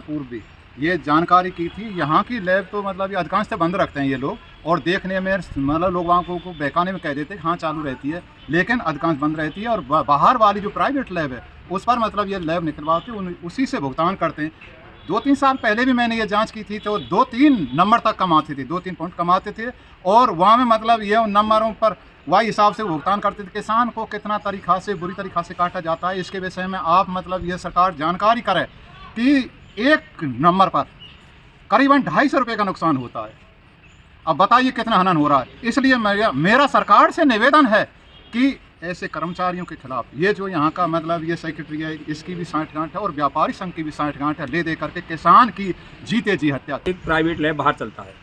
पूर्व भी ये जानकारी की थी। यहाँ की लैब तो मतलब ये अधिकांशतः बंद रखते हैं ये लोग, और देखने में मतलब लोग वहाँ को बहकाने में कह देते हैं हाँ चालू रहती है, लेकिन अधिकांश बंद रहती है। और बाहर वाली जो प्राइवेट लैब है उस पर मतलब ये लैब निकलवाते हैं, उसी से भुगतान करते हैं। 2-3 साल पहले भी मैंने ये जांच की थी, तो 2-3 नंबर तक कमाते थे, 2-3 पॉइंट कमाते थे, और वहाँ में मतलब ये उन नंबरों पर वही हिसाब से भुगतान करते थे। किसान को कितना तरीक़ा से बुरी तरीक़ा से काटा जाता है, इसके विषय में आप मतलब ये सरकार जानकारी करे कि एक नंबर पर करीबन 250 रुपये का नुकसान होता है। अब बताइए कितना हनन हो रहा है। इसलिए मेरा सरकार से निवेदन है कि ऐसे कर्मचारियों के खिलाफ ये जो यहाँ का मतलब ये सेक्रेटरी है इसकी भी साठगांठ है, और व्यापारी संघ की भी साठगांठ है, ले दे करके किसान की जीते जी हत्या। एक प्राइवेट लैब बाहर चलता है,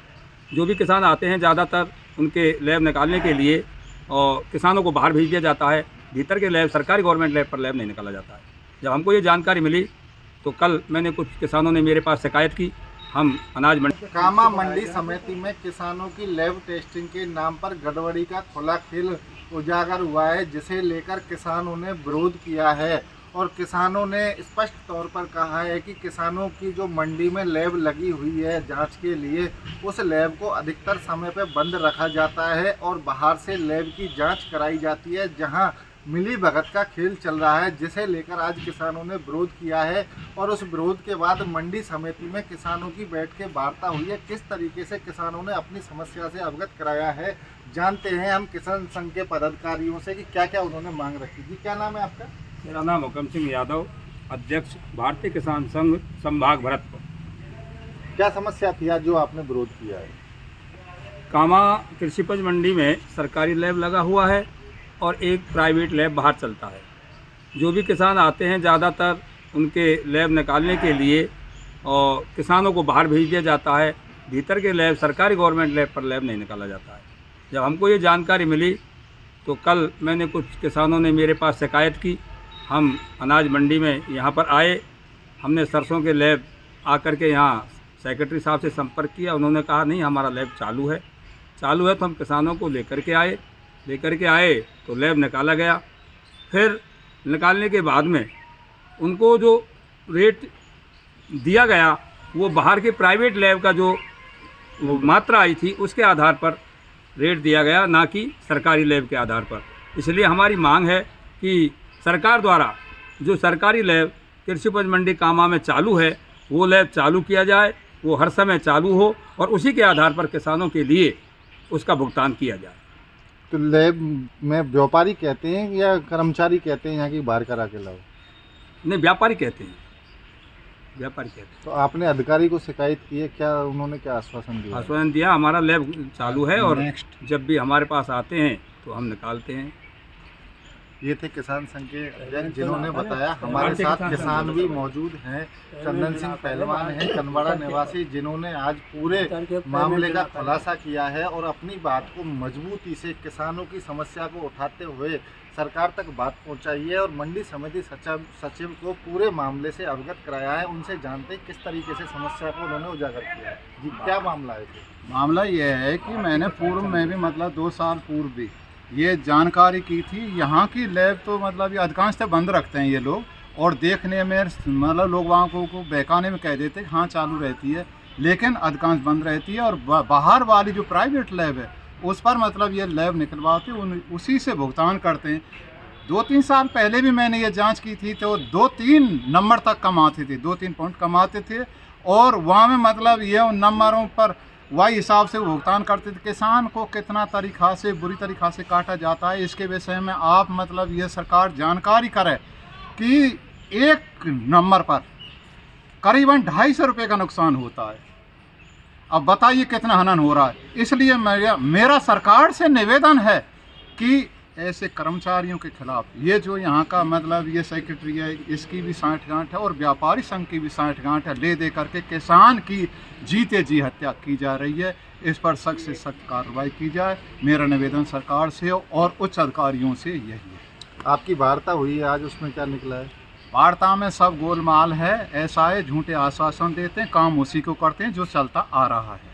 जो भी किसान आते हैं ज़्यादातर उनके लैब निकालने के लिए और किसानों को बाहर भेज दिया जाता है। भीतर के लैब सरकारी गवर्नमेंट लैब पर लैब नहीं निकाला जाता है। जब हमको ये जानकारी मिली तो कल मैंने कुछ किसानों ने मेरे पास शिकायत की। हम अनाज मंडी कामा मंडी समिति में किसानों की लैब टेस्टिंग के नाम पर गड़बड़ी का खुला खेल उजागर हुआ है, जिसे लेकर किसानों ने विरोध किया है। और किसानों ने स्पष्ट तौर पर कहा है कि किसानों की जो मंडी में लैब लगी हुई है जांच के लिए, उस लैब को अधिकतर समय पर बंद रखा जाता है और बाहर से लैब की जांच कराई जाती है, जहां मिली भगत का खेल चल रहा है, जिसे लेकर आज किसानों ने विरोध किया है। और उस विरोध के बाद मंडी समिति में किसानों की बैठ के वार्ता हुई है। किस तरीके से किसानों ने अपनी समस्या से अवगत कराया है, जानते हैं हम किसान संघ के पदाधिकारियों से कि क्या क्या उन्होंने मांग रखी थी। क्या नाम है आपका? मेरा नाम हुक्म सिंह यादव, अध्यक्ष भारतीय किसान संघ संभाग भरतपुर। क्या समस्या थी आज जो आपने विरोध किया है? कामा कृषि उपज मंडी में सरकारी लैब लगा हुआ है और एक प्राइवेट लैब बाहर चलता है। जो भी किसान आते हैं ज़्यादातर उनके लैब निकालने के लिए और किसानों को बाहर भेज दिया जाता है। भीतर के लैब सरकारी गवर्नमेंट लैब पर लैब नहीं निकाला जाता है। जब हमको ये जानकारी मिली तो कल मैंने कुछ किसानों ने मेरे पास शिकायत की। हम अनाज मंडी में यहाँ पर आए, हमने सरसों के लैब आकर के यहाँ सेक्रेटरी साहब से संपर्क किया। उन्होंने कहा नहीं हमारा लैब चालू है तो हम किसानों को लेकर के आए तो लैब निकाला गया। फिर निकालने के बाद में उनको जो रेट दिया गया वो बाहर के प्राइवेट लैब का जो मात्रा आई थी उसके आधार पर रेट दिया गया, ना कि सरकारी लैब के आधार पर। इसलिए हमारी मांग है कि सरकार द्वारा जो सरकारी लैब कृषि उपज मंडी कामा में चालू है वो लैब चालू किया जाए, वो हर समय चालू हो और उसी के आधार पर किसानों के लिए उसका भुगतान किया जाए। तो लैब में व्यापारी कहते हैं या कर्मचारी कहते हैं यहाँ की बाहर करा के लाओ? नहीं, व्यापारी कहते हैं। तो आपने अधिकारी को शिकायत की है, क्या उन्होंने क्या आश्वासन दिया? आश्वासन दिया हमारा लैब चालू है और जब भी हमारे पास आते हैं तो हम निकालते हैं। ये थे किसान संघ के अध्यक्ष जिन्होंने बताया। हमारे साथ किसान भी मौजूद हैं। चंदन सिंह पहलवान हैं कनवाड़ा निवासी, जिन्होंने आज पूरे मामले का खुलासा किया है और अपनी बात को मजबूती से किसानों की समस्या को उठाते हुए सरकार तक बात पहुंचाई है और मंडी समिति सचिव को पूरे मामले से अवगत कराया है। उनसे जानते हैं किस तरीके से समस्या को उन्होंने उजागर किया है। जी, क्या मामला है? मामला ये है कि मैंने पूर्व में भी मतलब 2 साल पूर्व भी ये जानकारी की थी। यहाँ की लैब तो मतलब ये अधिकांशतः बंद रखते हैं ये लोग, और देखने में मतलब लोग वहाँ को बहकाने में कह देते हैं हाँ चालू रहती है, लेकिन अधिकांश बंद रहती है। और बाहर वाली जो प्राइवेट लैब है उस पर मतलब ये लैब निकलवाते उसी से भुगतान करते हैं। 2-3 साल पहले भी मैंने ये जांच की थी, तो 2-3 नंबर तक कमाते थे, 2-3 पॉइंट कमाते थे, और वहाँ में मतलब ये उन नंबरों पर वही हिसाब से भुगतान करते थे। किसान को कितना तरीक़ा से बुरी तरीक़ा से काटा जाता है, इसके विषय में आप मतलब ये सरकार जानकारी करे कि एक नंबर पर करीबन 250 रुपये का नुकसान होता है। अब बताइए कितना हनन हो रहा है। इसलिए मेरा सरकार से निवेदन है कि ऐसे कर्मचारियों के खिलाफ ये जो यहाँ का मतलब ये सेक्रेटरी है इसकी भी साठगांठ है, और व्यापारी संघ की भी साठगांठ है, ले दे करके किसान की जीते जी हत्या की जा रही है। इस पर सख्त से सख्त कार्रवाई की जाए। मेरा निवेदन सरकार से और उच्च अधिकारियों से यही है। आपकी वार्ता हुई है आज, उसमें क्या निकला है? वार्ता में सब गोलमाल है। ऐसा है, झूठे आश्वासन देते हैं, काम उसी को करते हैं जो चलता आ रहा है।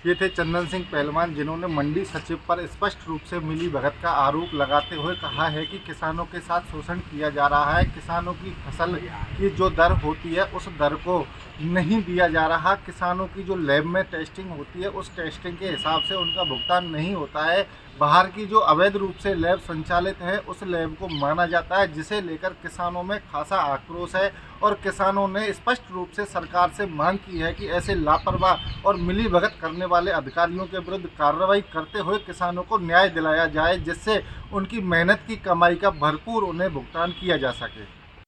ये थे चंदन सिंह पहलवान, जिन्होंने मंडी सचिव पर स्पष्ट रूप से मिलीभगत का आरोप लगाते हुए कहा है कि किसानों के साथ शोषण किया जा रहा है। किसानों की फसल की जो दर होती है उस दर को नहीं दिया जा रहा। किसानों की जो लैब में टेस्टिंग होती है उस टेस्टिंग के हिसाब से उनका भुगतान नहीं होता है। बाहर की जो अवैध रूप से लैब संचालित है उस लैब को माना जाता है, जिसे लेकर किसानों में खासा आक्रोश है। और किसानों ने स्पष्ट रूप से सरकार से मांग की है कि ऐसे लापरवाह और मिलीभगत करने वाले अधिकारियों के विरुद्ध कार्रवाई करते हुए किसानों को न्याय दिलाया जाए, जिससे उनकी मेहनत की कमाई का भरपूर उन्हें भुगतान किया जा सके।